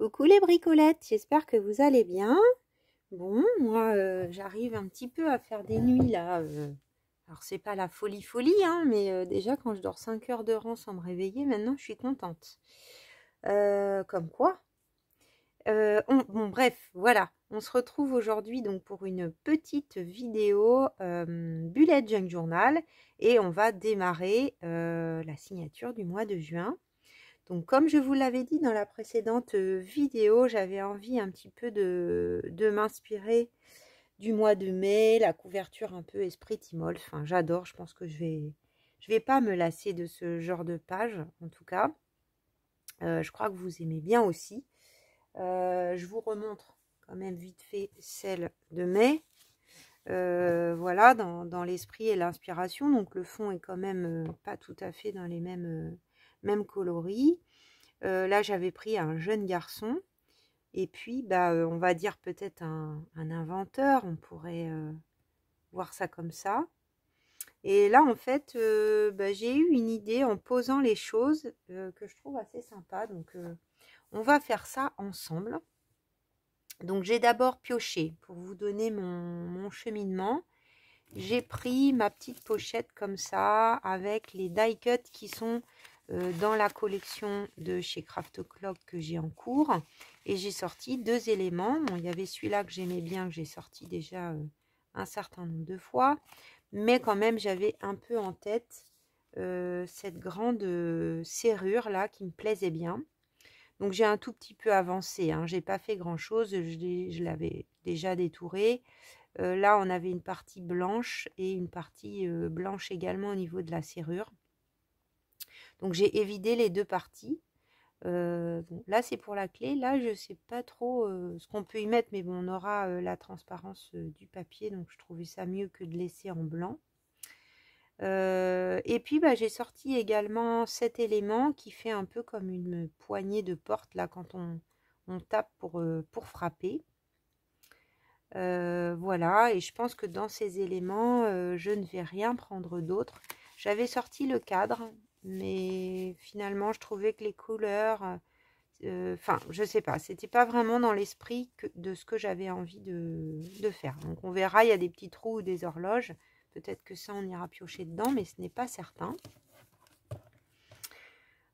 Coucou les bricolettes, j'espère que vous allez bien. Bon, moi j'arrive un petit peu à faire des nuits là. Alors c'est pas la folie hein, mais déjà quand je dors 5 heures de rang sans me réveiller, maintenant je suis contente. Comme quoi. Bon bref, voilà. On se retrouve aujourd'hui donc pour une petite vidéo Bullet Junk Journal et on va démarrer la signature du mois de juin. Donc comme je vous l'avais dit dans la précédente vidéo, j'avais envie un petit peu de m'inspirer du mois de mai, la couverture un peu esprit Timol. Enfin, j'adore, je pense que je vais pas me lasser de ce genre de page, en tout cas. Je crois que vous aimez bien aussi. Je vous remontre quand même vite fait celle de mai. Voilà, dans l'esprit et l'inspiration. Donc le fond est quand même pas tout à fait dans les mêmes coloris. Là, j'avais pris un jeune garçon. Et puis, on va dire peut-être un inventeur. On pourrait voir ça comme ça. Et là, en fait, j'ai eu une idée en posant les choses que je trouve assez sympa. Donc, on va faire ça ensemble. Donc, j'ai d'abord pioché pour vous donner mon cheminement. J'ai pris ma petite pochette comme ça avec les die cuts qui sont dans la collection de chez Craft Clock que j'ai en cours. Et j'ai sorti 2 éléments. Bon, il y avait celui-là que j'aimais bien, que j'ai sorti déjà un certain nombre de fois. Mais quand même, j'avais un peu en tête cette grande serrure là qui me plaisait bien. Donc j'ai un tout petit peu avancé. Hein. J'ai pas fait grand-chose. Je l'avais déjà détouré. Là, on avait une partie blanche et une partie blanche également au niveau de la serrure. Donc, j'ai évidé les deux parties. Bon, là, c'est pour la clé. Là, je ne sais pas trop ce qu'on peut y mettre, mais bon, on aura la transparence du papier. Donc, je trouvais ça mieux que de laisser en blanc. Et puis, j'ai sorti également cet élément qui fait un peu comme une poignée de porte là quand on tape pour frapper. Voilà, et je pense que dans ces éléments, je ne vais rien prendre d'autre. J'avais sorti le cadre, mais finalement, je trouvais que les couleurs, enfin, je sais pas, c'était pas vraiment dans l'esprit de ce que j'avais envie de faire. Donc, on verra, il y a des petits trous ou des horloges. Peut-être que ça, on ira piocher dedans, mais ce n'est pas certain.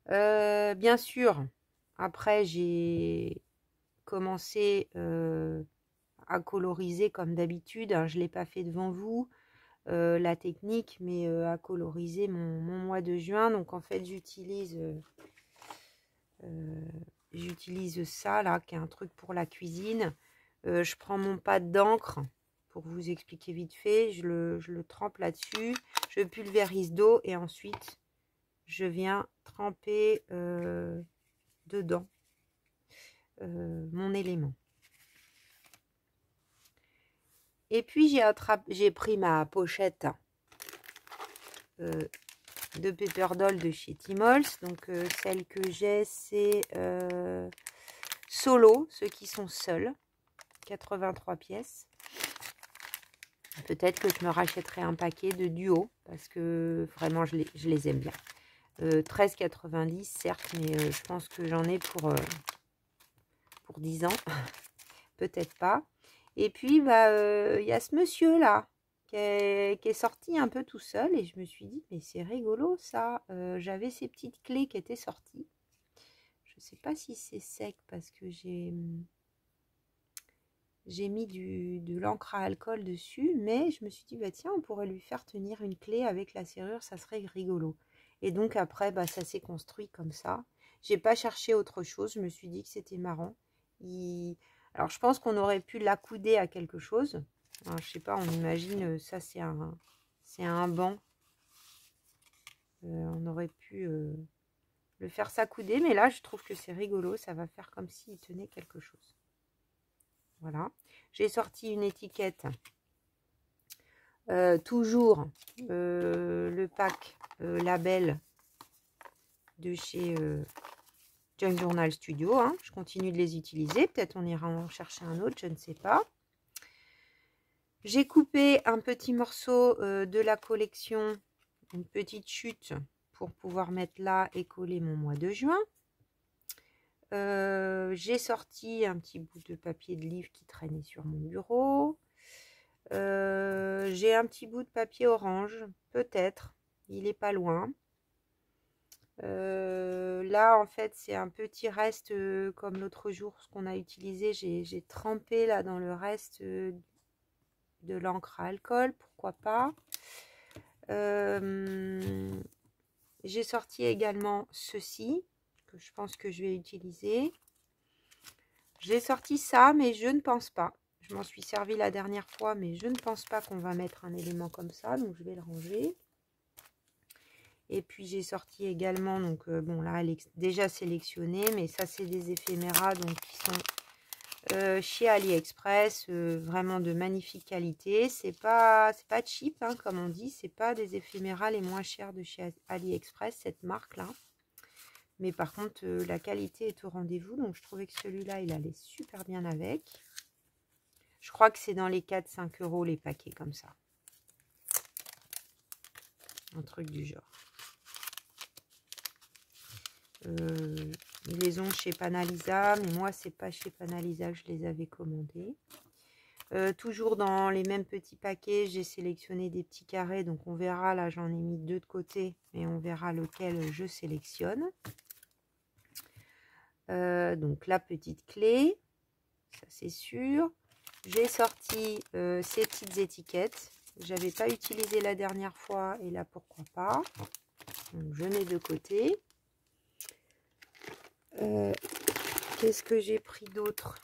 Bien sûr, après, j'ai commencé à coloriser comme d'habitude. Je ne l'ai pas fait devant vous, la technique, mais à coloriser mon mois de juin. Donc en fait, j'utilise ça là, qui est un truc pour la cuisine. Je prends mon pad d'encre, pour vous expliquer vite fait. Je le trempe là-dessus. Je pulvérise d'eau et ensuite, je viens tremper dedans mon élément. Et puis, j'ai pris ma pochette de Paper Doll de chez Timols. Donc, celle que j'ai, c'est Solo, ceux qui sont seuls. 83 pièces. Peut-être que je me rachèterai un paquet de duo, parce que vraiment, je les aime bien. 13,90 certes, mais je pense que j'en ai pour 10 ans. Peut-être pas. Et puis, il y a ce monsieur-là qui est sorti un peu tout seul. Et je me suis dit, mais c'est rigolo ça. J'avais ces petites clés qui étaient sorties. Je ne sais pas si c'est sec parce que j'ai mis de l'encre à alcool dessus. Mais je me suis dit, tiens, on pourrait lui faire tenir une clé avec la serrure. Ça serait rigolo. Et donc après, ça s'est construit comme ça. J'ai pas cherché autre chose. Je me suis dit que c'était marrant. Alors, je pense qu'on aurait pu l'accouder à quelque chose. Alors, je sais pas, on imagine, ça c'est un banc. On aurait pu le faire s'accouder, mais là, je trouve que c'est rigolo. Ça va faire comme s'il tenait quelque chose. Voilà. J'ai sorti une étiquette. Toujours le pack label de chez Junk Journal Studio, hein. Je continue de les utiliser. Peut-être on ira en chercher un autre, je ne sais pas. J'ai coupé un petit morceau de la collection, une petite chute pour pouvoir mettre là et coller mon mois de juin. J'ai sorti un petit bout de papier de livre qui traînait sur mon bureau. J'ai un petit bout de papier orange, peut-être, il est pas loin. Là, en fait, c'est un petit reste comme l'autre jour, ce qu'on a utilisé. J'ai trempé là dans le reste de l'encre à alcool, pourquoi pas. J'ai sorti également ceci, que je pense que je vais utiliser. J'ai sorti ça, mais je ne pense pas. Je m'en suis servi la dernière fois, mais je ne pense pas qu'on va mettre un élément comme ça, donc je vais le ranger. Et puis j'ai sorti également, donc bon là elle est déjà sélectionnée, mais ça c'est des éphéméras donc qui sont chez AliExpress, vraiment de magnifique qualité. C'est pas cheap hein, comme on dit, c'est pas des éphéméras les moins chers de chez AliExpress cette marque là. Mais par contre la qualité est au rendez-vous, donc je trouvais que celui-là il allait super bien avec. Je crois que c'est dans les 4-5 € les paquets comme ça. Un truc du genre. Ils les ont chez Panalisa, mais moi c'est pas chez Panalisa que je les avais commandés. Toujours dans les mêmes petits paquets, j'ai sélectionné des petits carrés, donc on verra, là j'en ai mis 2 de côté, mais on verra lequel je sélectionne. Donc la petite clé, ça c'est sûr. J'ai sorti ces petites étiquettes, j'avais pas utilisé la dernière fois, et là pourquoi pas. Donc je mets de côté. Qu'est-ce que j'ai pris d'autre?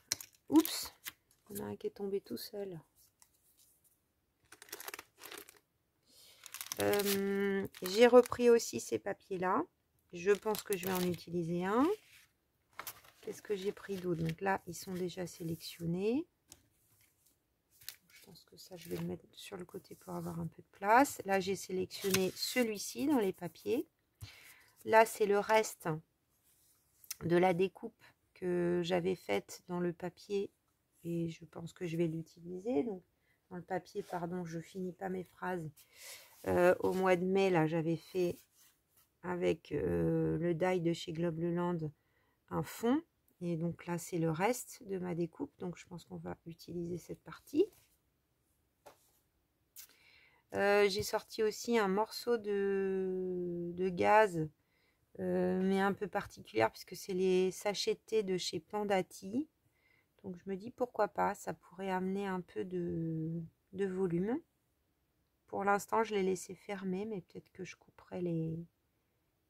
Oups, il y en a un qui est tombé tout seul. J'ai repris aussi ces papiers-là. Je pense que je vais en utiliser un. Qu'est-ce que j'ai pris d'autre? Donc là, ils sont déjà sélectionnés. Je pense que ça, je vais le mettre sur le côté pour avoir un peu de place. Là, j'ai sélectionné celui-ci dans les papiers. Là, c'est le reste de la découpe que j'avais faite dans le papier et je pense que je vais l'utiliser. Donc dans le papier, pardon, je finis pas mes phrases. Au mois de mai, là, j'avais fait avec le die de chez Globeleland un fond, et donc là c'est le reste de ma découpe, donc je pense qu'on va utiliser cette partie. J'ai sorti aussi un morceau de gaz, mais un peu particulière puisque c'est les sachets de thé de chez Pandati. Donc je me dis pourquoi pas, ça pourrait amener un peu de volume. Pour l'instant je l'ai laissé fermer, mais peut-être que je couperai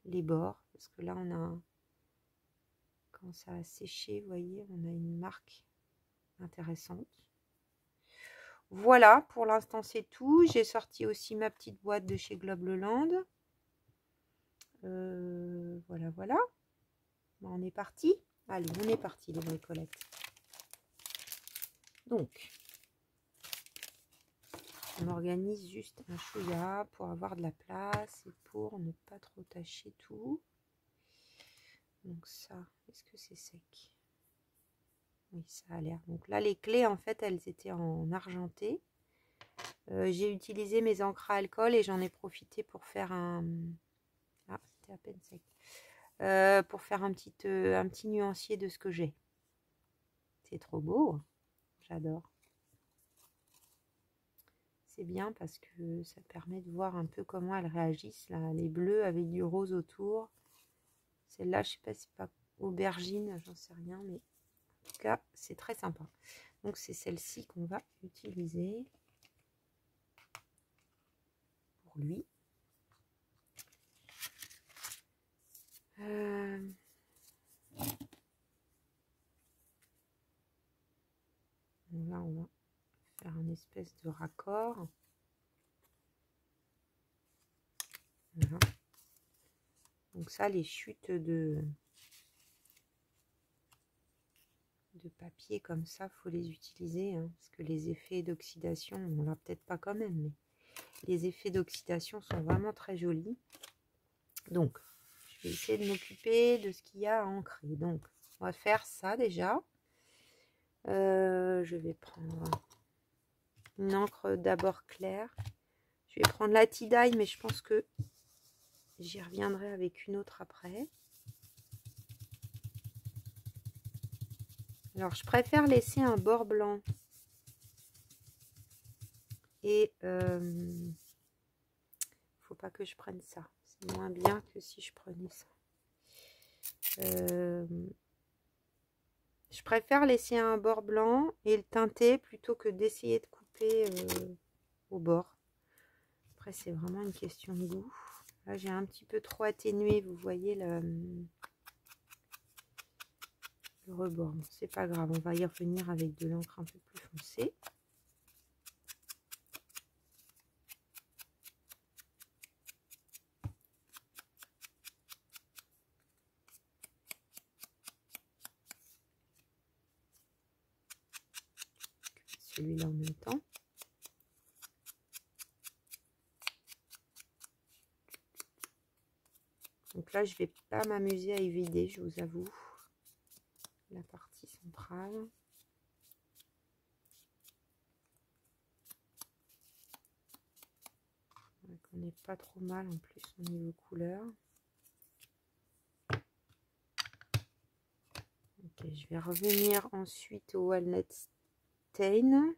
les bords, parce que là on a, quand ça a séché, vous voyez, on a une marque intéressante. Voilà, pour l'instant c'est tout. J'ai sorti aussi ma petite boîte de chez Globeleland. Voilà, voilà. Bon, on est parti. Allez, on est parti les bricolettes. Donc, on organise juste un chouïa pour avoir de la place et pour ne pas trop tâcher tout. Donc ça, est-ce que c'est sec? Oui, ça a l'air. Donc là, les clés, en fait, elles étaient en argenté. J'ai utilisé mes encres à alcool et j'en ai profité pour faire un... Ah, c'était à peine sec. Pour faire un petit nuancier de ce que j'ai. C'est trop beau. J'adore. C'est bien parce que ça permet de voir un peu comment elles réagissent. Là, les bleus avec du rose autour. Celle-là, je sais pas si c'est pas aubergine, j'en sais rien, mais en tout cas, c'est très sympa. Donc, c'est celle-ci qu'on va utiliser pour lui. Là, on va faire un espèce de raccord. Voilà. Donc ça, les chutes de papier comme ça, faut les utiliser, hein, parce que les effets d'oxydation, on l'a peut-être pas quand même, mais les effets d'oxydation sont vraiment très jolis. Donc, je vais essayer de m'occuper de ce qu'il y a à ancrer. Donc, on va faire ça déjà. Je vais prendre une encre d'abord claire. Je vais prendre la tie-dye, mais je pense que j'y reviendrai avec une autre après. Alors, je préfère laisser un bord blanc. Et faut pas que je prenne ça. C'est moins bien que si je prenais ça. Je préfère laisser un bord blanc et le teinter plutôt que d'essayer de couper au bord. Après, c'est vraiment une question de goût. Là, j'ai un petit peu trop atténué, vous voyez le rebord. Bon, c'est pas grave, on va y revenir avec de l'encre un peu plus foncée. Celui-là en même temps. Donc là, je vais pas m'amuser à y vider, je vous avoue, la partie centrale. On n'est pas trop mal en plus au niveau couleur. Ok, je vais revenir ensuite au Walnut Stain.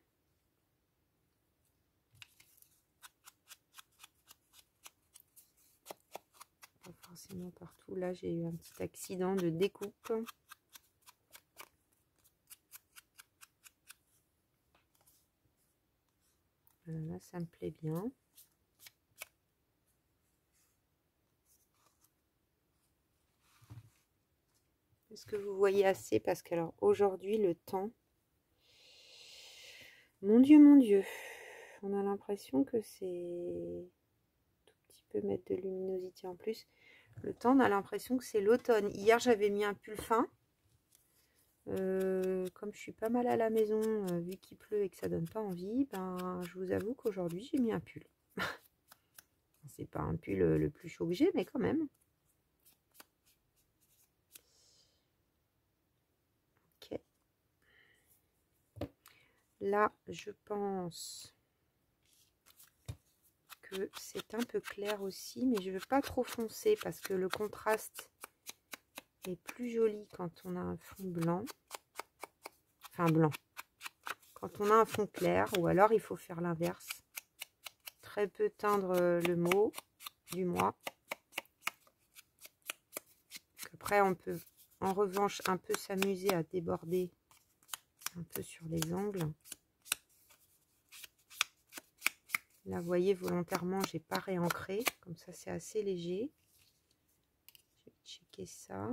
Pas forcément partout. Là, j'ai eu un petit accident de découpe. Voilà, là, ça me plaît bien. Est-ce que vous voyez assez? Parce qu'alors aujourd'hui, le temps... Mon Dieu, on a l'impression que c'est... Tout petit peu mettre de luminosité en plus. Le temps, on a l'impression que c'est l'automne. Hier, j'avais mis un pull fin. Comme je suis pas mal à la maison, vu qu'il pleut et que ça donne pas envie, ben, je vous avoue qu'aujourd'hui, j'ai mis un pull. C'est pas un pull le plus chaud que j'ai, mais quand même. Ok. Là, je pense que c'est un peu clair aussi, mais je veux pas trop foncer parce que le contraste est plus joli quand on a un fond blanc. Enfin, blanc. Quand on a un fond clair, ou alors il faut faire l'inverse. Très peu teindre le mot du mois. Après, on peut en revanche un peu s'amuser à déborder un peu sur les angles. Là, vous voyez, volontairement, j'ai pas réancré. Comme ça, c'est assez léger. Je vais checker ça.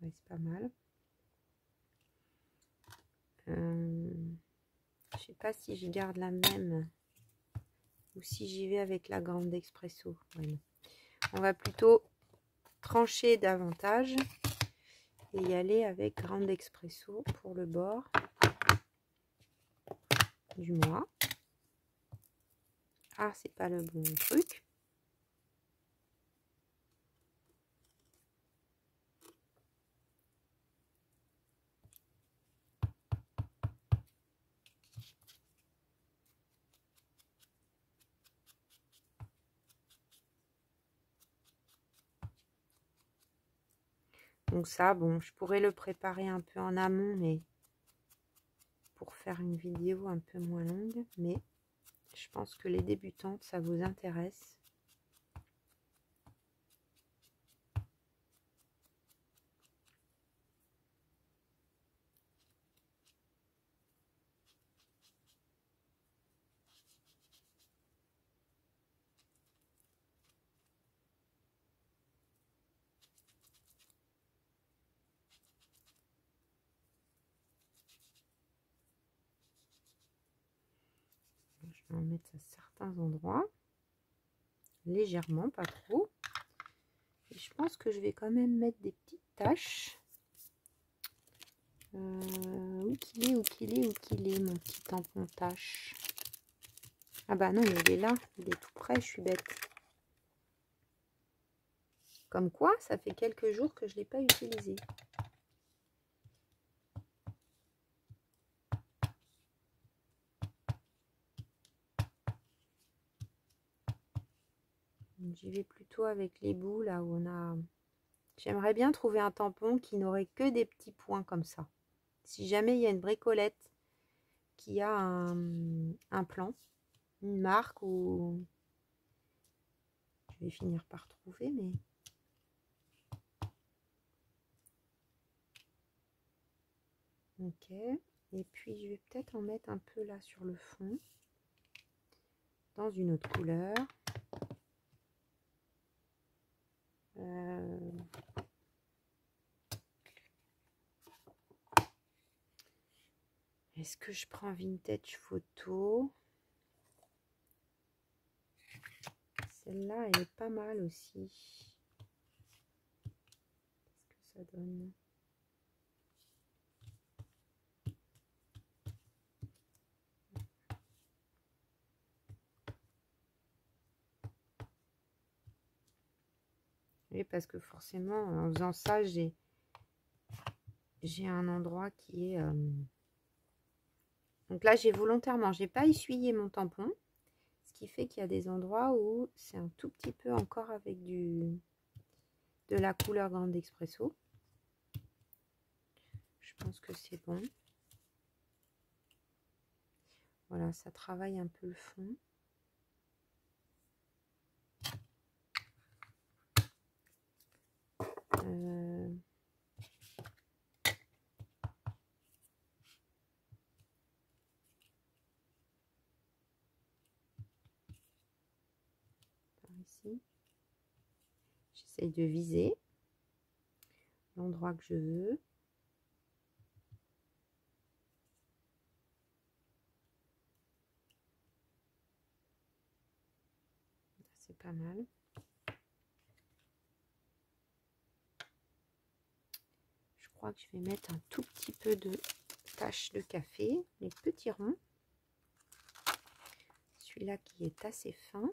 Ouais, c'est pas mal. Je sais pas si je garde la même ou si j'y vais avec la grande expresso. Ouais, on va plutôt trancher davantage et y aller avec grande expresso pour le bord du mois. Ah, c'est pas le bon truc. Donc ça, bon, je pourrais le préparer un peu en amont, mais pour faire une vidéo un peu moins longue. Mais je pense que les débutantes, ça vous intéresse. Je vais en mettre à certains endroits, légèrement, pas trop. Et je pense que je vais quand même mettre des petites taches. Où qu'il est, mon petit tampon tache? Ah bah non, il est là, il est tout près, je suis bête. Comme quoi, ça fait quelques jours que je ne l'ai pas utilisé. J'y vais plutôt avec les bouts, là où on a... J'aimerais bien trouver un tampon qui n'aurait que des petits points comme ça. Si jamais il y a une bricolette qui a un plan, une marque, ou je vais finir par trouver, mais ok. Et puis je vais peut-être en mettre un peu là sur le fond, dans une autre couleur. Est-ce que je prends Vintage Photo? Celle-là, elle est pas mal aussi. Qu'est-ce que ça donne? Oui, parce que forcément, en faisant ça, j'ai un endroit qui est... Donc là, j'ai volontairement, j'ai pas essuyé mon tampon. Ce qui fait qu'il y a des endroits où c'est un tout petit peu encore avec de la couleur Grande Expresso. Je pense que c'est bon. Voilà, ça travaille un peu le fond. Par ici. J'essaye de viser l'endroit que je veux. C'est pas mal. Je crois que je vais mettre un tout petit peu de tache de café, les petits ronds. Celui-là qui est assez fin.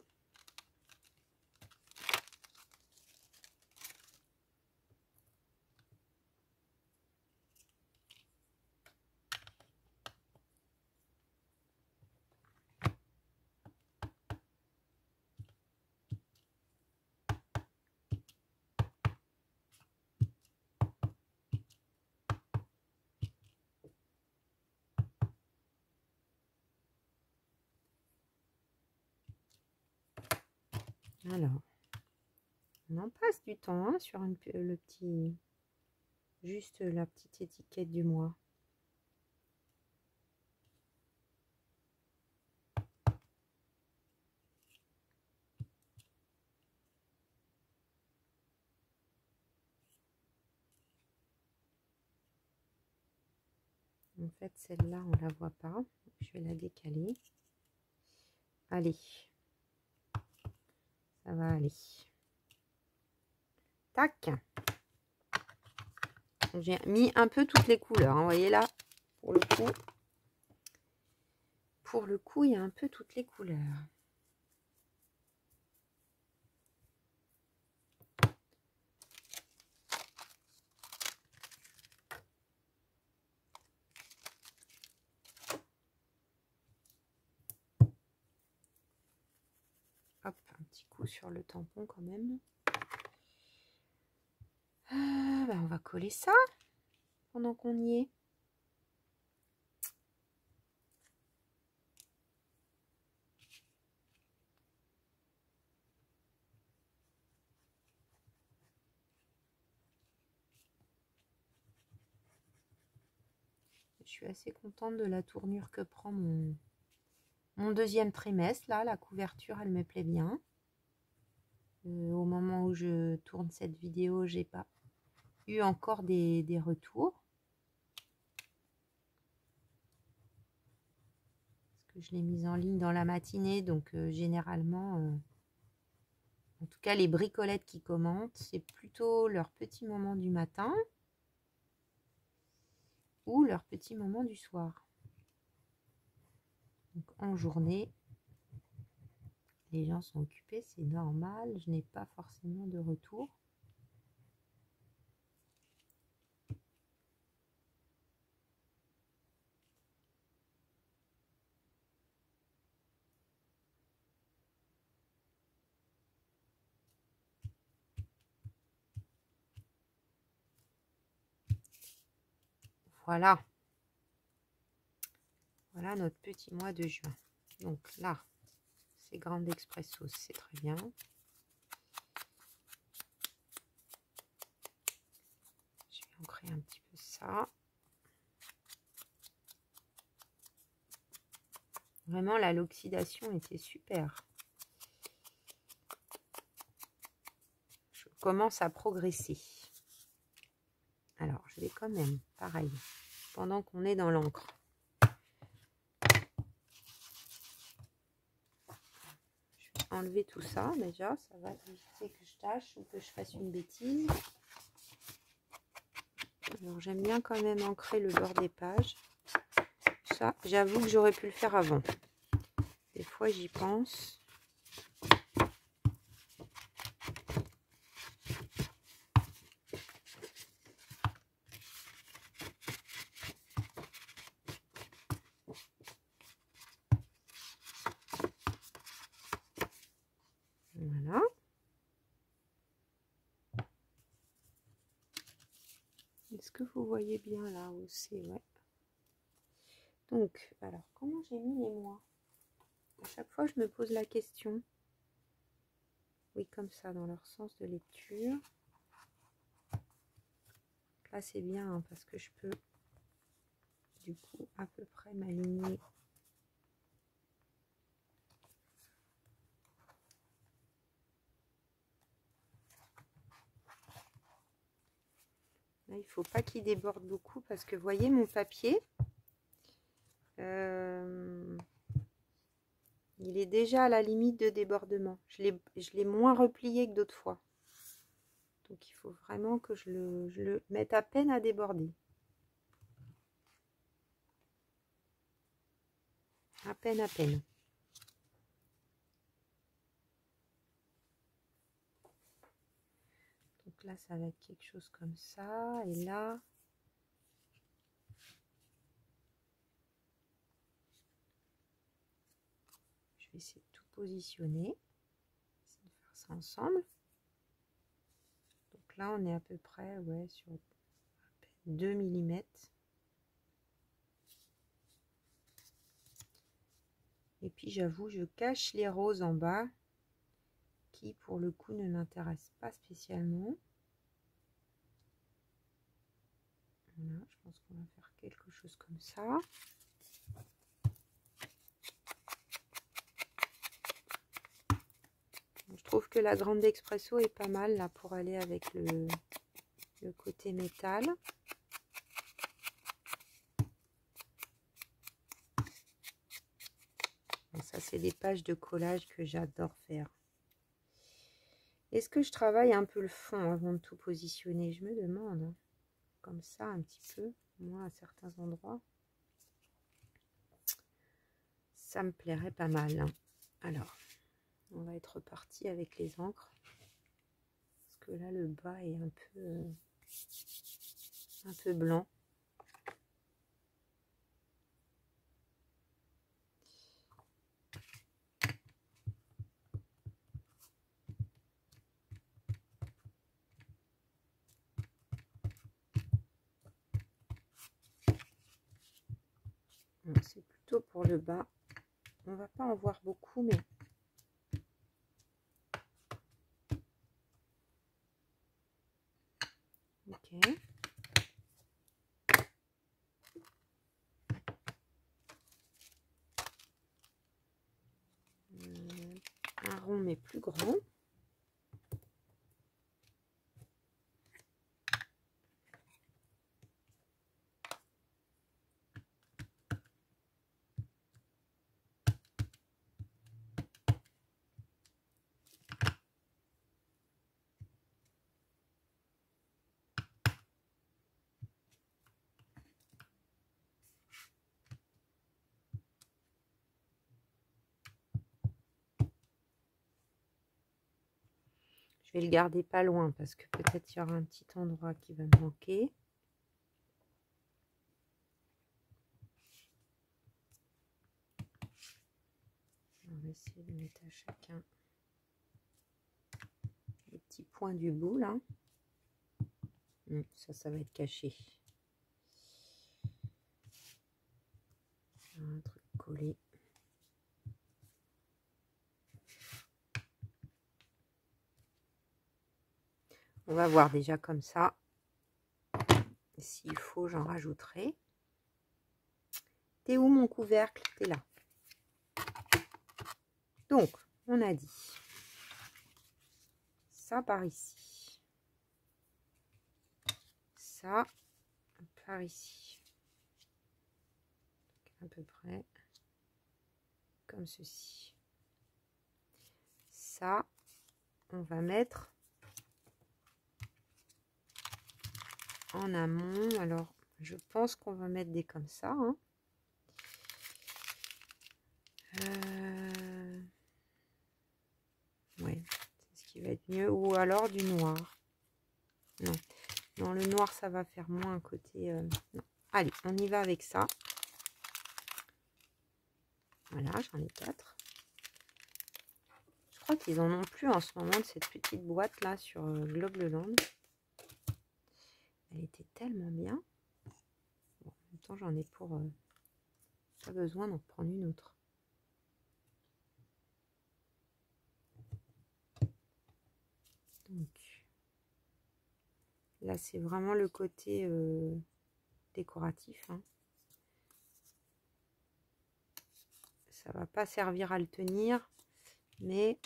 Alors, on en passe du temps hein, sur le petit, juste la petite étiquette du mois. En fait, celle-là, on la voit pas. Je vais la décaler. Allez, ça va aller. Tac. J'ai mis un peu toutes les couleurs. Hein. Vous voyez là, pour le coup, il y a un peu toutes les couleurs. Hop, un petit coup sur le tampon quand même. Ben on va coller ça pendant qu'on y est. Je suis assez contente de la tournure que prend mon deuxième trimestre. Là, la couverture, elle me plaît bien. Au moment où je tourne cette vidéo, j'ai pas eu encore des retours. Parce que je l'ai mise en ligne dans la matinée, donc généralement, en tout cas les bricolettes qui commentent, c'est plutôt leur petit moment du matin ou leur petit moment du soir. Donc en journée, les gens sont occupés, c'est normal, je n'ai pas forcément de retour. Voilà, Voilà notre petit mois de juin. Donc là, c'est Grande Expresso, c'est très bien. Je vais ancrer un petit peu ça. Vraiment, là, l'oxydation était super. Je commence à progresser. Alors, je vais quand même, pareil, pendant qu'on est dans l'encre. Je vais enlever tout ça, déjà. Ça va éviter que je tâche ou que je fasse une bêtise. Alors, j'aime bien quand même ancrer le bord des pages. Ça, j'avoue que j'aurais pu le faire avant. Des fois, j'y pense. Voilà. Est-ce que vous voyez bien là où c'est? Ouais. Donc, alors, comment j'ai mis les mois? À chaque fois, je me pose la question. Oui, comme ça, dans leur sens de lecture. Là, c'est bien hein, parce que je peux, du coup, à peu près m'aligner. Là, il ne faut pas qu'il déborde beaucoup parce que, vous voyez, mon papier, il est déjà à la limite de débordement. Je l'ai moins replié que d'autres fois. Donc, il faut vraiment que je le mette à peine à déborder. À peine, à peine. Donc là, ça va être quelque chose comme ça. Et là, je vais essayer de tout positionner. Essayer de faire ça ensemble. Donc là, on est à peu près ouais, sur 2 mm. Et puis, j'avoue, je cache les roses en bas qui, pour le coup, ne m'intéressent pas spécialement. Voilà, je pense qu'on va faire quelque chose comme ça. Je trouve que la Grande Expresso est pas mal là pour aller avec le côté métal. Et ça, c'est des pages de collage que j'adore faire. Est-ce que je travaille un peu le fond avant de tout positionner? Je me demande. Comme ça, un petit peu. Moi, à certains endroits. Ça me plairait pas mal. Alors, on va être reparti avec les encres. Parce que là, le bas est un peu blanc. C'est plutôt pour le bas. On va pas en voir beaucoup, mais ok. Un rond mais plus grand. Je vais le garder pas loin parce que peut-être il y aura un petit endroit qui va me manquer. On va essayer de mettre à chacun les petits points du bout là. Ça va être caché. Un truc On va voir déjà comme ça. S'il faut, j'en rajouterai. T'es où mon couvercle? T'es là. Donc, on a dit ça par ici. Ça par ici. À peu près comme ceci. Ça, on va mettre en amont. Alors, je pense qu'on va mettre des comme ça. Hein. Ouais, c'est ce qui va être mieux. Ou alors du noir. Non, non, le noir, ça va faire moins un côté... non. Allez, on y va avec ça. Voilà, j'en ai 4. Je crois qu'ils en ont plus en ce moment de cette petite boîte là sur Globeland. Elle était tellement bien. Bon, en même temps, j'en ai pour pas besoin d'en prendre une autre. Donc là, c'est vraiment le côté décoratif. Hein. Ça va pas servir à le tenir, mais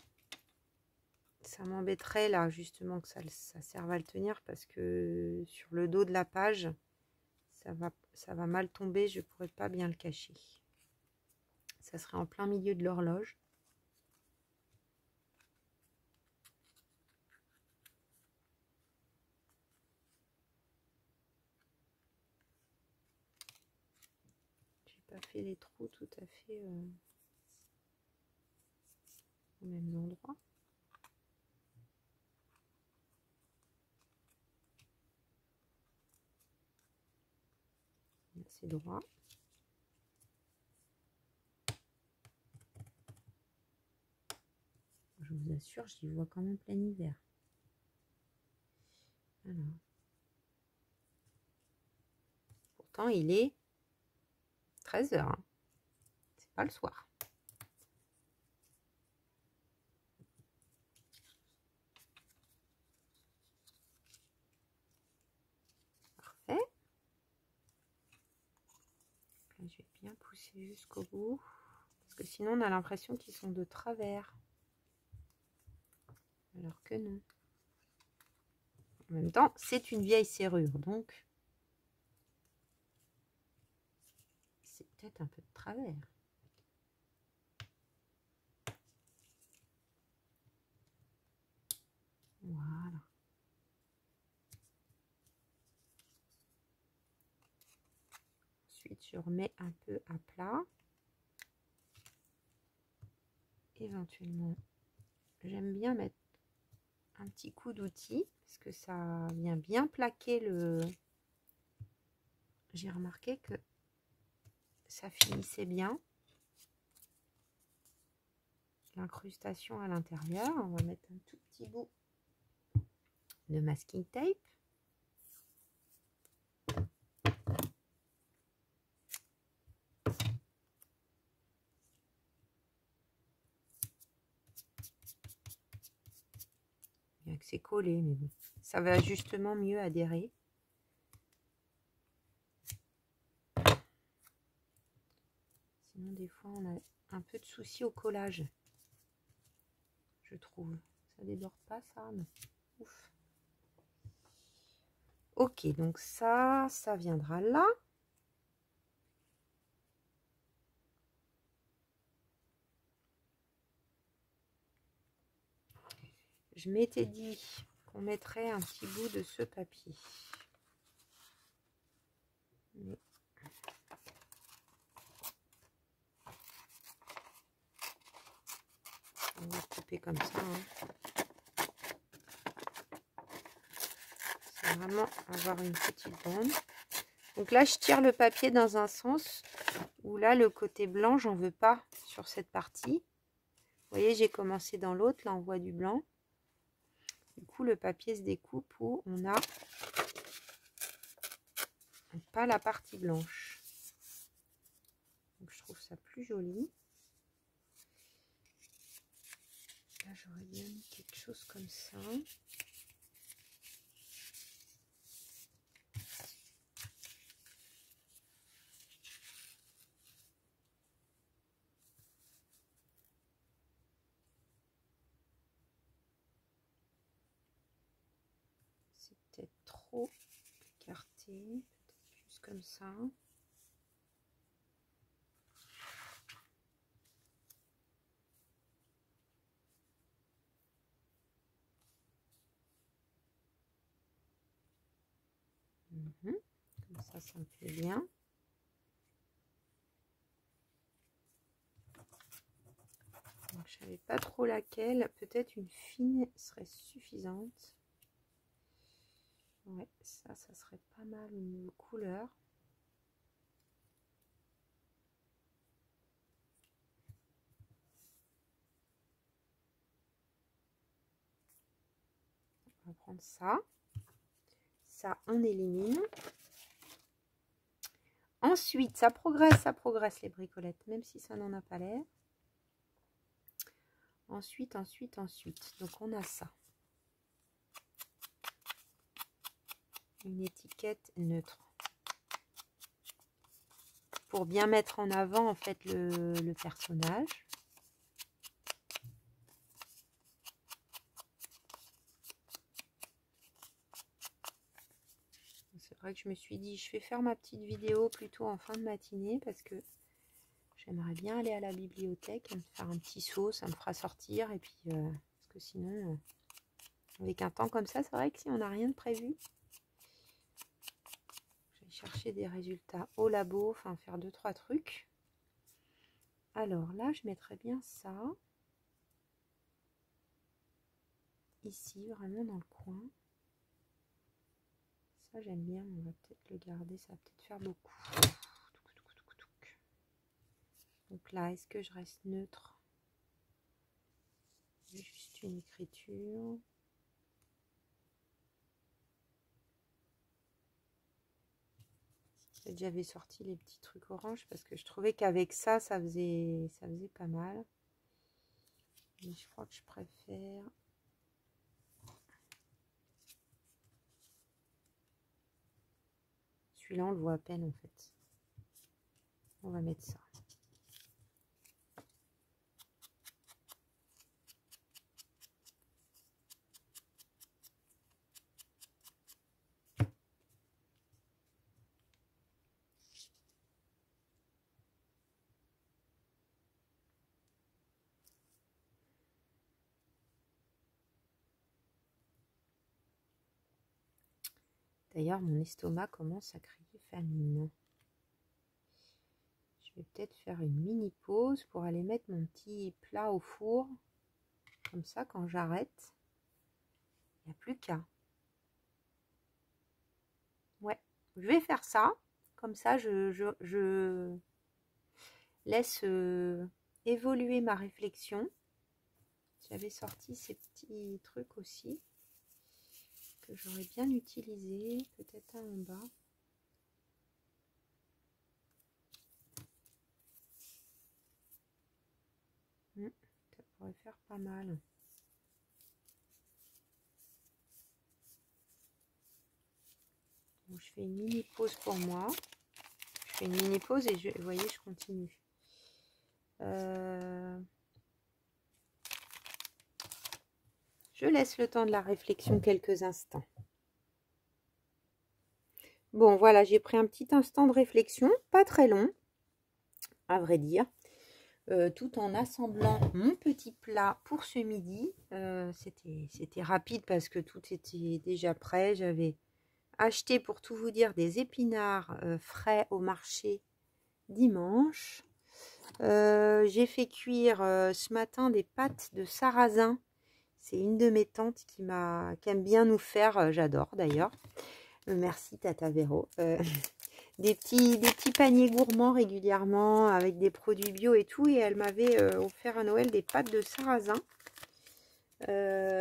ça m'embêterait là justement que ça serve à le tenir parce que sur le dos de la page, ça va mal tomber, je pourrais pas bien le cacher. Ça serait en plein milieu de l'horloge. J'ai pas fait les trous tout à fait au même endroit. C'est droit. Je vous assure, j'y vois quand même plein hiver. Alors. Pourtant, il est 13 h. Hein. C'est pas le soir. Parfait. Là, je vais bien pousser jusqu'au bout. Parce que sinon, on a l'impression qu'ils sont de travers. Alors que non. En même temps, c'est une vieille serrure. Donc, c'est peut-être un peu de travers. Voilà. Ensuite, je remets un peu à plat. Éventuellement, j'aime bien mettre un petit coup d'outil parce que ça vient bien plaquer le... J'ai remarqué que ça finissait bien. L'incrustation à l'intérieur. On va mettre un tout petit bout de masking tape. Bien que c'est collé, mais bon, ça va justement mieux adhérer. Sinon, des fois, on a un peu de soucis au collage, je trouve. Ça déborde pas, ça, non. Ouf. Ok, donc ça viendra là. Je m'étais dit qu'on mettrait un petit bout de ce papier. Mais... on va couper comme ça. Hein. C'est vraiment avoir une petite bande. Donc là, je tire le papier dans un sens où là, le côté blanc, j'en veux pas sur cette partie. Vous voyez, j'ai commencé dans l'autre. Là, on voit du blanc. Du coup, le papier se découpe où on a pas la partie blanche. Donc, je trouve ça plus joli. Là, j'aurais bien mis quelque chose comme ça. trop écarté, peut-être juste comme ça. Comme ça me plaît bien. Donc, je savais pas trop laquelle. Peut-être une fine serait suffisante. Ouais, ça serait pas mal au niveau couleur. On va prendre ça. Ça, on élimine. Ensuite, ça progresse les bricolettes, même si ça n'en a pas l'air. Ensuite. Donc, on a ça. Une étiquette neutre. Pour bien mettre en avant, en fait, le personnage. C'est vrai que je me suis dit, je vais faire ma petite vidéo plutôt en fin de matinée parce que j'aimerais bien aller à la bibliothèque, faire un petit saut, ça me fera sortir. Et puis, parce que sinon, avec un temps comme ça, c'est vrai que si on n'a rien de prévu, je vais chercher des résultats au labo, enfin faire 2-3 trucs. Alors là, je mettrais bien ça. Ici, vraiment dans le coin. Ça, j'aime bien, on va peut-être le garder, ça va peut-être faire beaucoup. Donc là, est-ce que je reste neutre? Juste une écriture. J'avais sorti les petits trucs orange parce que je trouvais qu'avec ça, ça faisait pas mal. Mais je crois que je préfère... Celui-là, on le voit à peine en fait. On va mettre ça. D'ailleurs, mon estomac commence à crier famine. Je vais peut-être faire une mini pause pour aller mettre mon petit plat au four. Comme ça, quand j'arrête, il n'y a plus qu'à. Ouais, je vais faire ça. Comme ça, je laisse évoluer ma réflexion. J'avais sorti ces petits trucs aussi que j'aurais bien utilisé, peut-être un en bas. Ça pourrait faire pas mal. Bon, je fais une mini pause pour moi. Je fais une mini pause et vous voyez, je continue. Je laisse le temps de la réflexion quelques instants. Bon, voilà, j'ai pris un petit instant de réflexion, pas très long, à vrai dire, tout en assemblant mon petit plat pour ce midi. C'était rapide parce que tout était déjà prêt. J'avais acheté, pour tout vous dire, des épinards frais au marché dimanche. J'ai fait cuire ce matin des pâtes de sarrasin. C'est une de mes tantes qui aime bien nous faire, j'adore d'ailleurs. Merci Tata Véro. Des petits paniers gourmands régulièrement avec des produits bio et tout. Et elle m'avait offert à Noël des pâtes de sarrasin.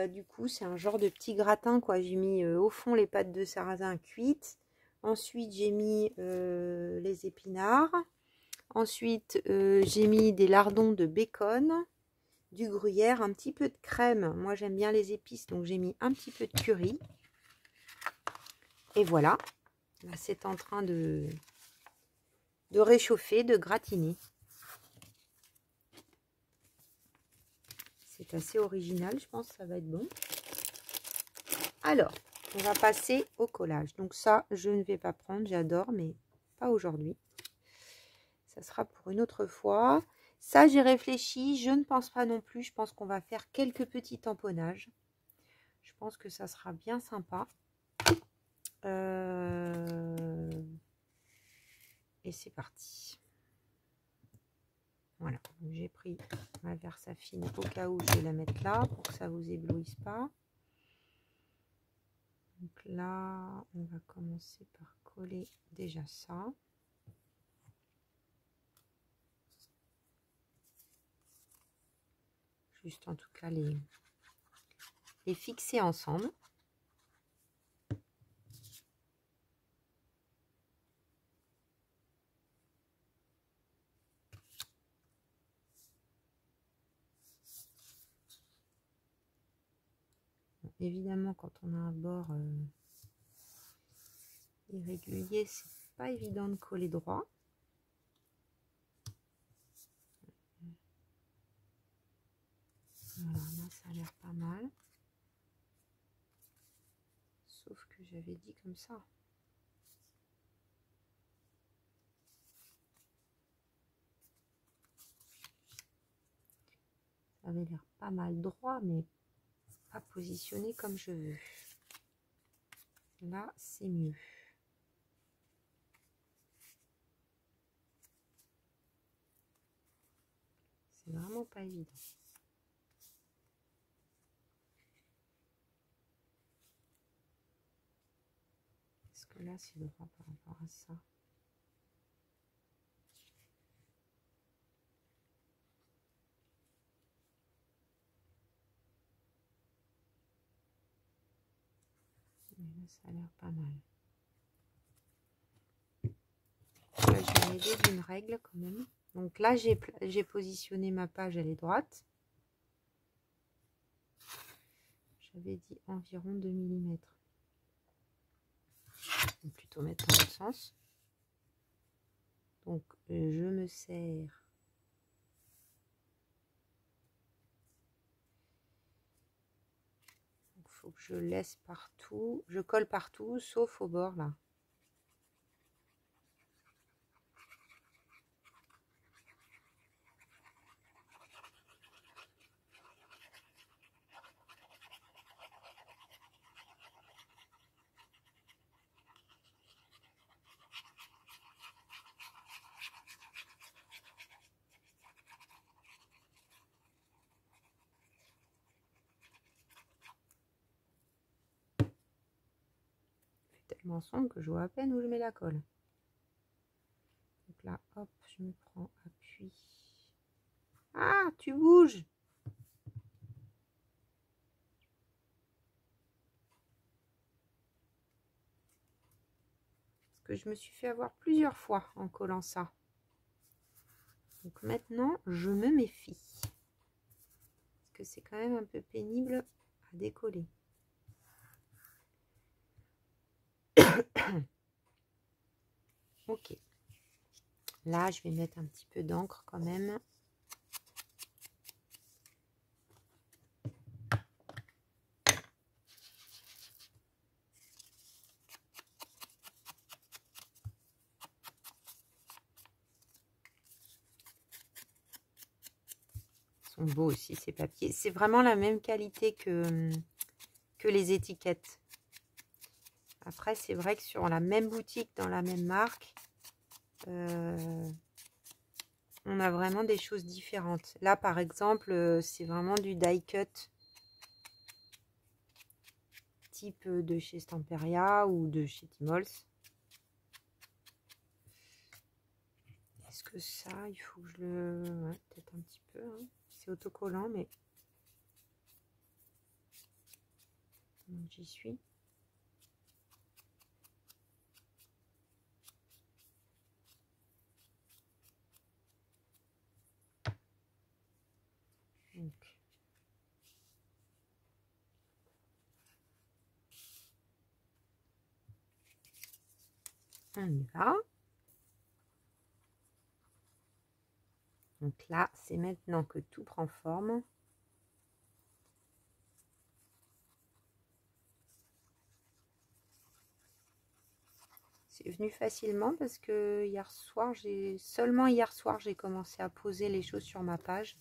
Du coup, c'est un genre de petit gratin, quoi. J'ai mis au fond les pâtes de sarrasin cuites. Ensuite, j'ai mis les épinards. Ensuite, j'ai mis des lardons de bacon, du gruyère, un petit peu de crème. Moi, j'aime bien les épices, donc j'ai mis un petit peu de curry. Et voilà. Là, c'est en train de réchauffer, de gratiner. C'est assez original, je pense que ça va être bon. Alors, On va passer au collage. Donc ça, je ne vais pas prendre, j'adore, mais pas aujourd'hui. Ça sera pour une autre fois. Ça, j'ai réfléchi, je ne pense pas non plus. Je pense qu'on va faire quelques petits tamponnages. Je pense que ça sera bien sympa. Et c'est parti. Voilà, j'ai pris ma Versafine au cas où je vais la mettre là pour que ça vous éblouisse pas. Donc là, on va commencer par coller déjà ça. Juste en tout cas les fixer ensemble. Bon, évidemment, quand on a un bord irrégulier, c'est pas évident de coller droit. Voilà, là, ça a l'air pas mal. Sauf que j'avais dit comme ça. Ça avait l'air pas mal droit, mais pas positionné comme je veux. Là, c'est mieux. C'est vraiment pas évident. Est-ce que là, c'est droit par rapport à ça? Là, ça a l'air pas mal. Là, je vais m'aider d'une règle quand même. Donc là, j'ai positionné ma page, elle est droite. J'avais dit environ 2 mm. Je vais plutôt mettre dans l'autre sens. Donc, je me sers. Il faut que je laisse partout. Je colle partout, sauf au bord là. Tellement sombre que je vois à peine où je mets la colle. Donc là, hop, je me prends appui. Ah, tu bouges! Parce que je me suis fait avoir plusieurs fois en collant ça. Donc maintenant, je me méfie. Parce que c'est quand même un peu pénible à décoller. Ok. Là, je vais mettre un petit peu d'encre quand même. Ils sont beaux aussi ces papiers. C'est vraiment la même qualité que les étiquettes. Après, c'est vrai que sur la même boutique, dans la même marque, on a vraiment des choses différentes. Là, par exemple, c'est vraiment du die cut type de chez Stamperia ou de chez Timols. Est-ce que ça, il faut que je le... Ouais, peut-être un petit peu. Hein. C'est autocollant, mais... J'y suis. Donc. On y va. Donc là, c'est maintenant que tout prend forme. c'est venu facilement parce que seulement hier soir, j'ai commencé à poser les choses sur ma page.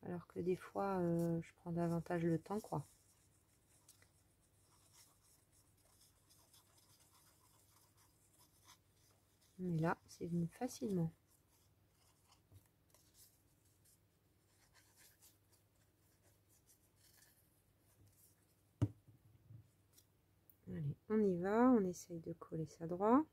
Alors que des fois, je prends davantage le temps, quoi. Mais là, c'est venu facilement. Allez, on y va, on essaye de coller ça droit.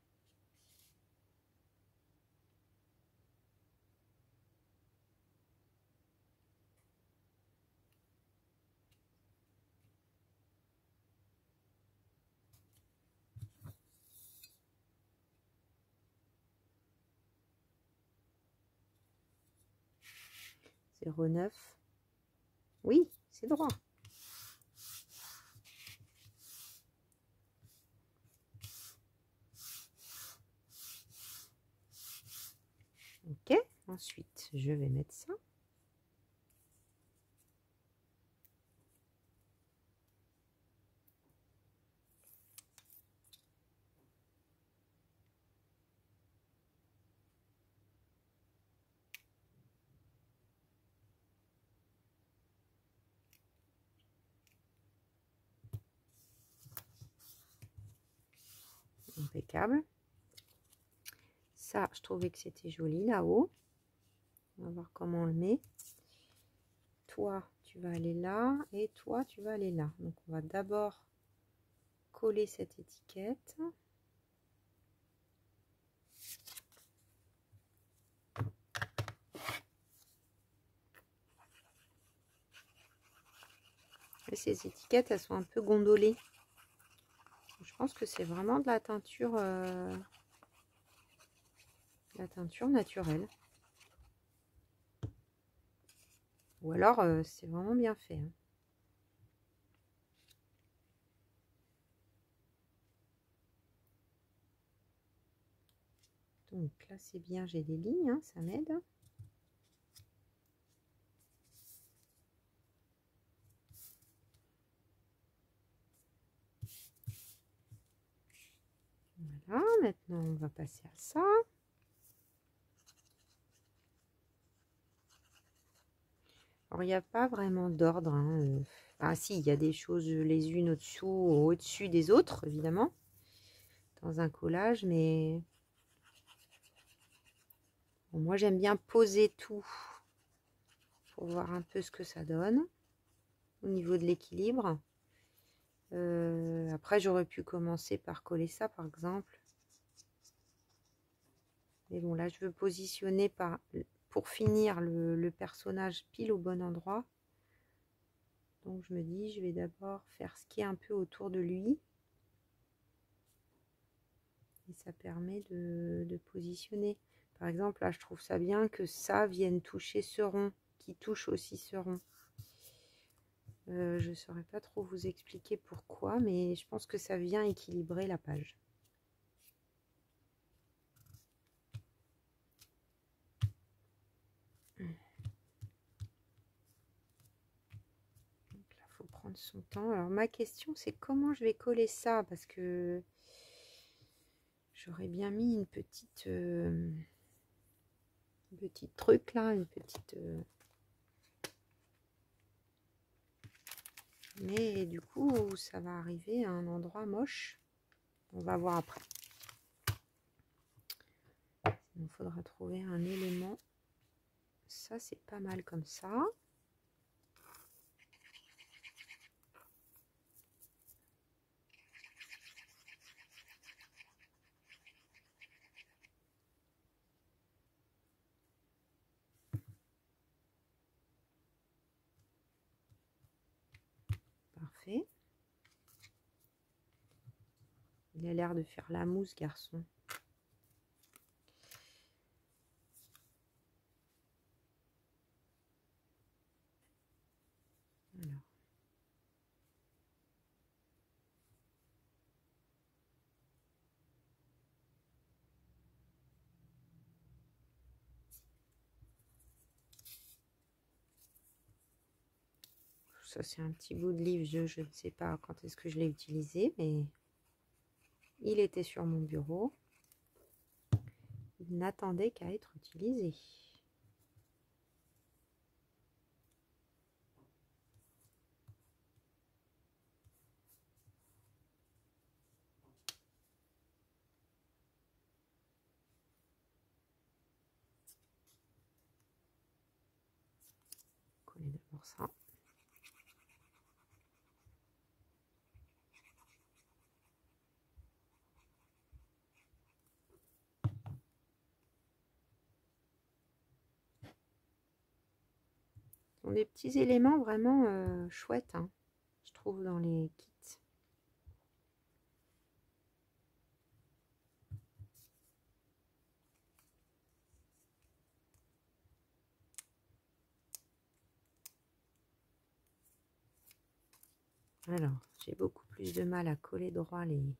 « 0,9 ». Oui, c'est droit. Ok, ensuite, je vais mettre ça. Impeccable. Ça, je trouvais que c'était joli là-haut. On va voir comment on le met. Toi, tu vas aller là et toi, tu vas aller là. Donc, on va d'abord coller cette étiquette. Et ces étiquettes, elles sont un peu gondolées. Je pense que c'est vraiment de la teinture naturelle. Ou alors, c'est vraiment bien fait. Hein. Donc là, c'est bien, j'ai des lignes, hein, ça m'aide. Voilà, maintenant, on va passer à ça. Alors, il n'y a pas vraiment d'ordre. Hein. Ah si, il y a des choses les unes au-dessus des autres, évidemment, dans un collage, mais bon, moi, j'aime bien poser tout pour voir un peu ce que ça donne au niveau de l'équilibre. Après, j'aurais pu commencer par coller ça, par exemple. Mais bon, là, je veux positionner pour finir le personnage pile au bon endroit. Donc, je me dis, je vais d'abord faire ce qui est un peu autour de lui. Et ça permet de positionner. Par exemple, là, je trouve ça bien que ça vienne toucher ce rond, qui touche aussi ce rond. Je ne saurais pas trop vous expliquer pourquoi, mais je pense que ça vient équilibrer la page. Donc là, il faut prendre son temps. Alors, ma question, c'est comment je vais coller ça, parce que j'aurais bien mis une petite truc là, une petite... Mais du coup, ça va arriver à un endroit moche. On va voir après. Il faudra trouver un élément. Ça, c'est pas mal comme ça. Parfait. Il a l'air de faire la mousse, garçon. Alors. Ça, c'est un petit bout de livre. Je ne sais pas quand est-ce que je l'ai utilisé, mais Il était sur mon bureau. Il n'attendait qu'à être utilisé. Coller d'abord ça. Ce sont des petits éléments vraiment chouettes, hein, je trouve, dans les kits. Alors, j'ai beaucoup plus de mal à coller droit les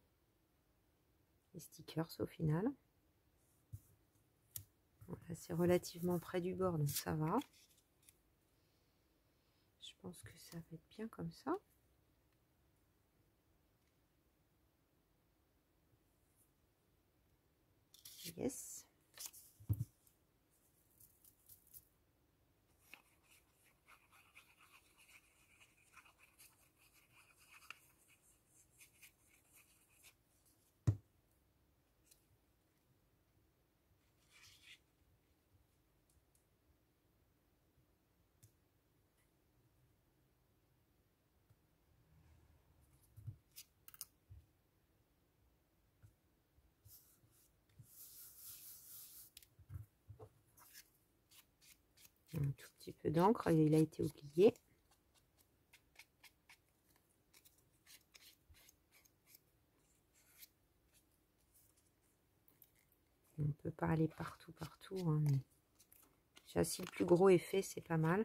stickers au final. Voilà, c'est relativement près du bord, donc ça va. Je pense que ça va être bien comme ça. Yes. Un tout petit peu d'encre, il a été oublié. On ne peut pas aller partout, hein, mais déjà, si le plus gros est fait, c'est pas mal.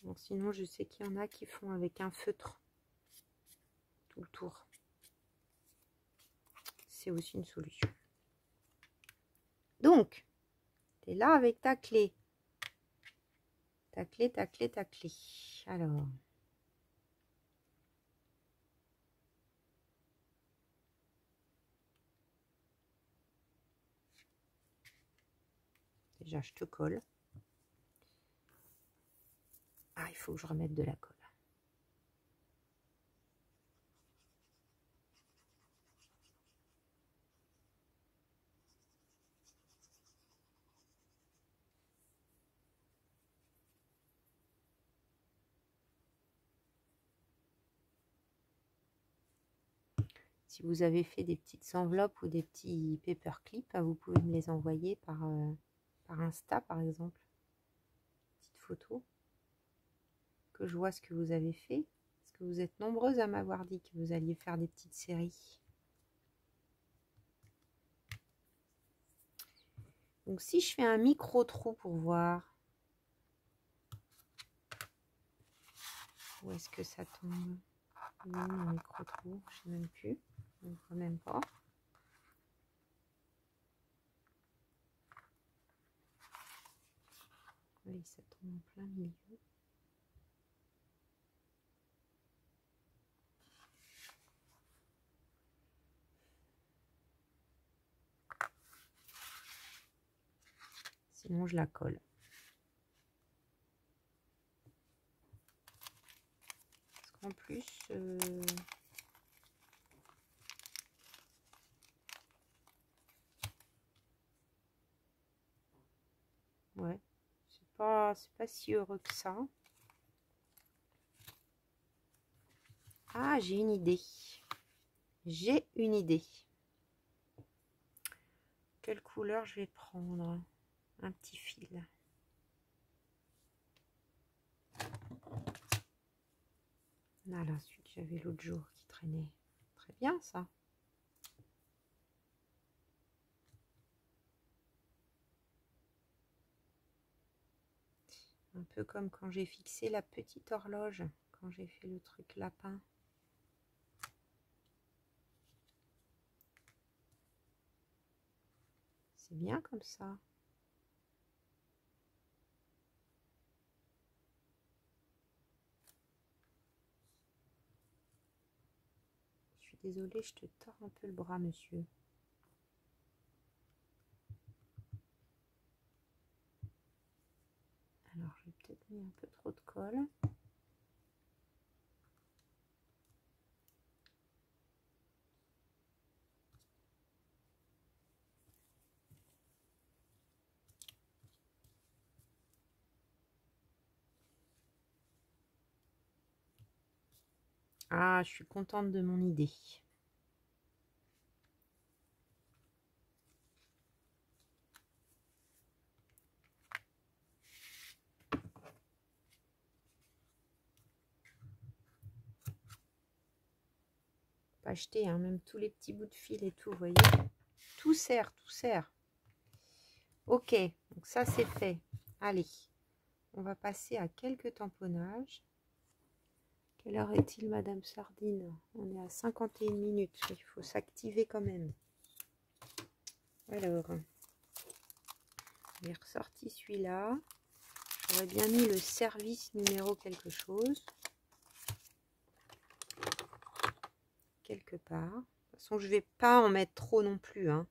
Bon, sinon, je sais qu'il y en a qui font avec un feutre tout le tour. C'est aussi une solution. Donc, tu es là avec ta clé. Ta clé. Alors, déjà, je te colle. Ah, il faut que je remette de la colle. Si vous avez fait des petites enveloppes ou des petits paperclips, vous pouvez me les envoyer par Insta, par exemple. Petite photo. Que je vois ce que vous avez fait. Parce que vous êtes nombreuses à m'avoir dit que vous alliez faire des petites séries. Donc si je fais un micro trou pour voir, où est-ce que ça tombe? Oui, mon micro trou, je sais même plus. Je ne vois même pas. Oui, ça tombe en plein milieu. Sinon, je la colle. Parce qu'en plus, ouais, c'est pas si heureux que ça. Ah, j'ai une idée. J'ai une idée. Quelle couleur je vais prendre? Un petit fil. Voilà, celui que j'avais l'autre jour qui traînait. Très bien, ça. Un peu comme quand j'ai fixé la petite horloge, quand j'ai fait le truc lapin. C'est bien comme ça. désolée, je te tords un peu le bras, monsieur. Alors, j'ai peut-être mis un peu trop de colle. Ah, je suis contente de mon idée. Pas acheter, hein, même tous les petits bouts de fil et tout, vous voyez. Tout sert, tout sert. Ok, donc ça c'est fait. Allez, on va passer à quelques tamponnages. Quelle heure est-il, Madame Sardine? On est à 51 minutes. Il faut s'activer quand même. Alors, j'ai ressorti celui-là. J'aurais bien mis le service numéro quelque chose. Quelque part. De toute façon, je ne vais pas en mettre trop non plus. Hein.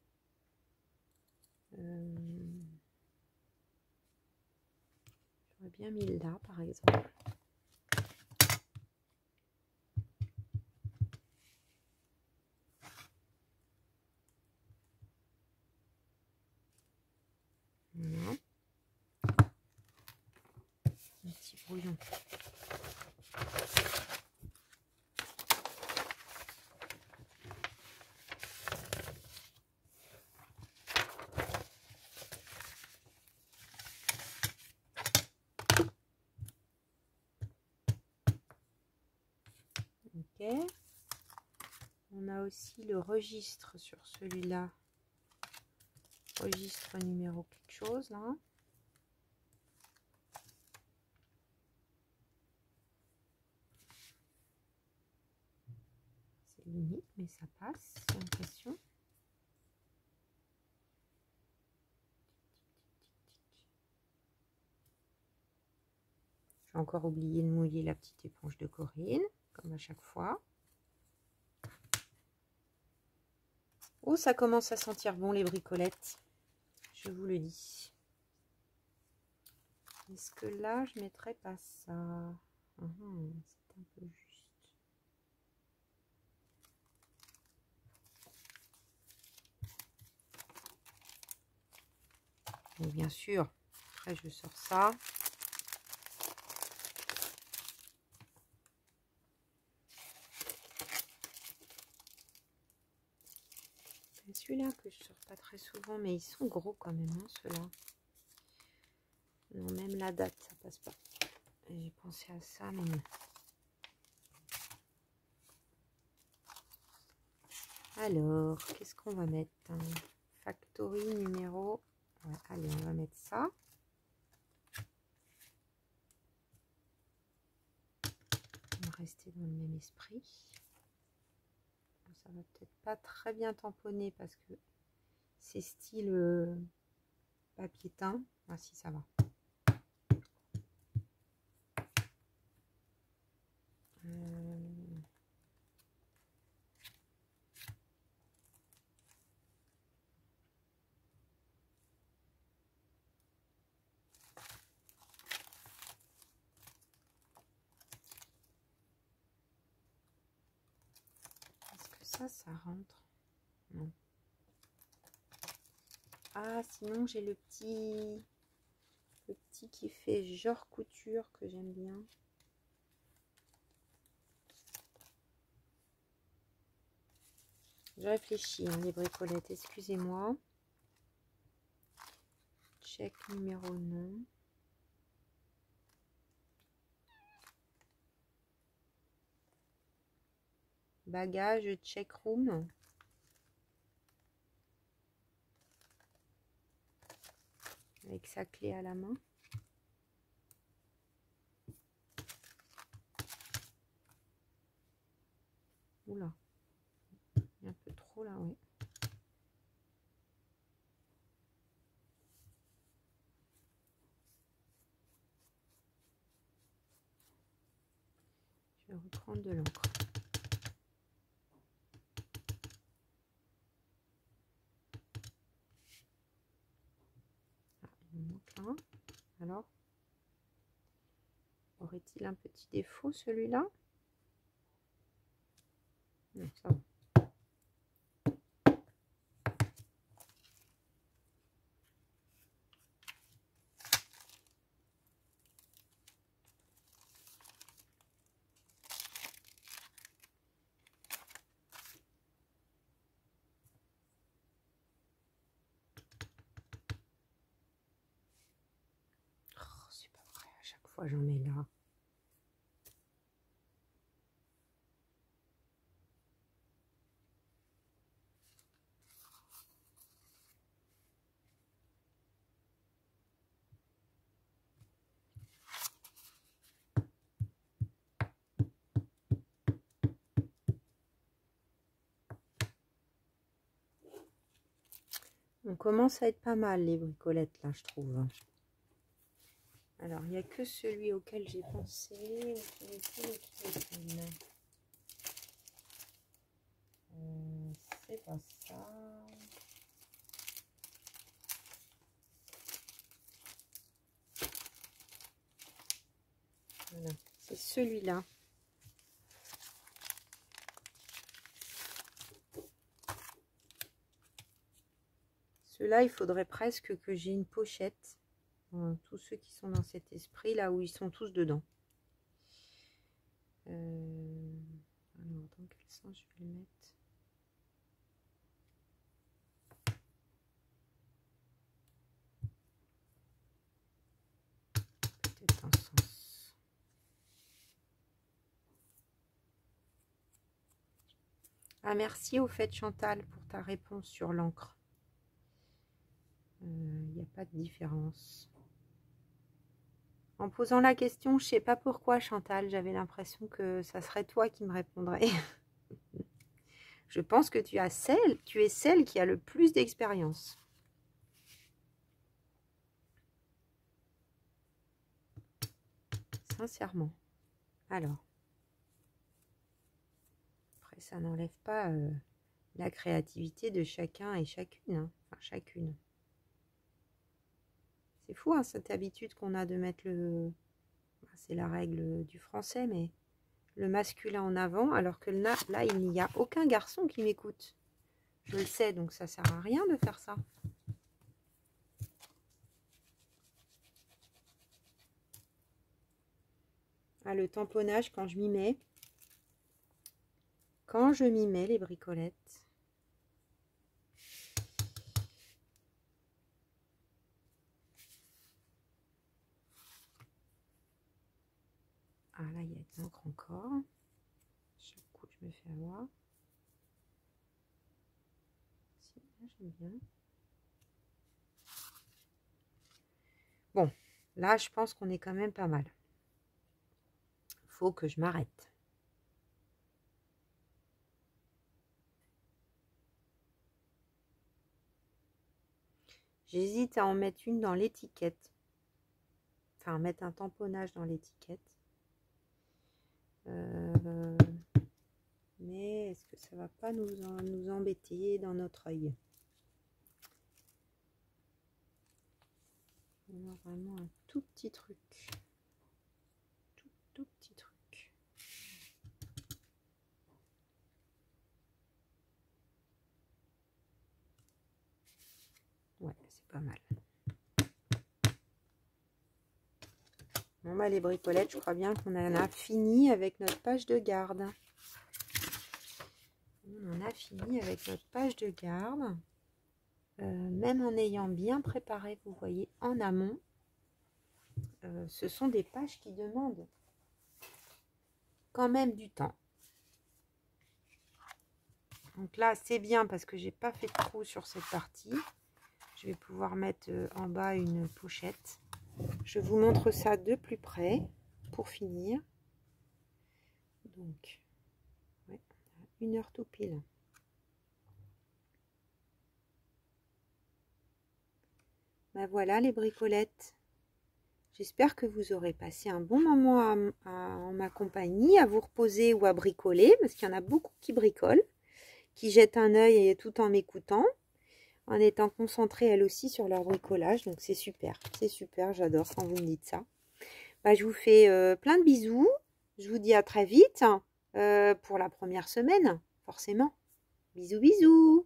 J'aurais bien mis là, par exemple. Voilà. Un petit brouillon. Ok. On a aussi le registre sur celui-là. Registre numéro quelque chose là. C'est limite, mais ça passe, j'ai l'impression. J'ai encore oublié de mouiller la petite éponge de Corinne, comme à chaque fois. Oh, ça commence à sentir bon les bricolettes, je vous le dis. Est-ce que là, je mettrais pas ça? C'est un peu juste. Et bien sûr, après je sors ça. Celui-là que je sors pas très souvent, mais ils sont gros quand même, hein, ceux-là. Non, même la date, ça passe pas. J'ai pensé à ça, mais non. Alors, qu'est-ce qu'on va mettre? Factory numéro. Ouais, allez, on va mettre ça. On va rester dans le même esprit. Ça va peut-être pas très bien tamponner parce que c'est style papier teint. Ah si, ça va. Est-ce que ça rentre? Non. Ah, sinon j'ai le petit qui fait genre couture que j'aime bien. Je réfléchis, hein, les bricolettes, excusez-moi. Check numéro non. Bagage, check room. Avec sa clé à la main. Oula. Il y a un peu trop là, oui. Je vais reprendre de l'encre. a un petit défaut celui-là? Non, ça va. Oh, c'est pas vrai, à chaque fois j'en mets là. On commence à être pas mal les bricolettes là, je trouve. Alors, il n'y a que celui auquel j'ai pensé. C'est pas ça. Voilà, c'est celui-là. Ceux-là, il faudrait presque que j'ai une pochette. Tous ceux qui sont dans cet esprit, là où ils sont tous dedans. Alors, dans quel sens je vais le mettre? Peut-être un sens. Ah, merci au fait Chantal pour ta réponse sur l'encre. Il n'y a pas de différence. En posant la question, je ne sais pas pourquoi Chantal, j'avais l'impression que ça serait toi qui me répondrais. Je pense que tu es celle qui a le plus d'expérience. Sincèrement. Alors. Après, ça n'enlève pas la créativité de chacun et chacune. Hein. Enfin, chacune. C'est fou, hein, cette habitude qu'on a de mettre le... C'est la règle du français, mais le masculin en avant, alors que là, il n'y a aucun garçon qui m'écoute. Je le sais, donc ça sert à rien de faire ça. Ah, le tamponnage, quand je m'y mets. Quand je m'y mets, les bricolettes. Ah, là, il y a de l'encre encore. Chaque coup, je me fais avoir. Si, là, j'aime bien. Bon, là, je pense qu'on est quand même pas mal. Faut que je m'arrête. J'hésite à en mettre une dans l'étiquette. Enfin, mettre un tamponnage dans l'étiquette. Mais est-ce que ça va pas nous embêter dans notre œil? On a vraiment un tout petit truc. Tout petit truc. Ouais, c'est pas mal. Bon, bah, les bricolettes, je crois bien qu'on en a fini avec notre page de garde. On en a fini avec notre page de garde. Même en ayant bien préparé, vous voyez, en amont, ce sont des pages qui demandent quand même du temps. Donc là, c'est bien parce que j'ai pas fait de trou sur cette partie. Je vais pouvoir mettre en bas une pochette. Je vous montre ça de plus près pour finir. Donc, ouais, 1 heure tout pile. Ben voilà les bricolettes. J'espère que vous aurez passé un bon moment en ma compagnie, à vous reposer ou à bricoler, parce qu'il y en a beaucoup qui bricolent, qui jettent un œil tout en m'écoutant, en étant concentrées elles aussi sur leur bricolage. Donc c'est super, j'adore quand vous me dites ça. Bah, je vous fais plein de bisous. Je vous dis à très vite pour la première semaine, forcément. Bisous, bisous.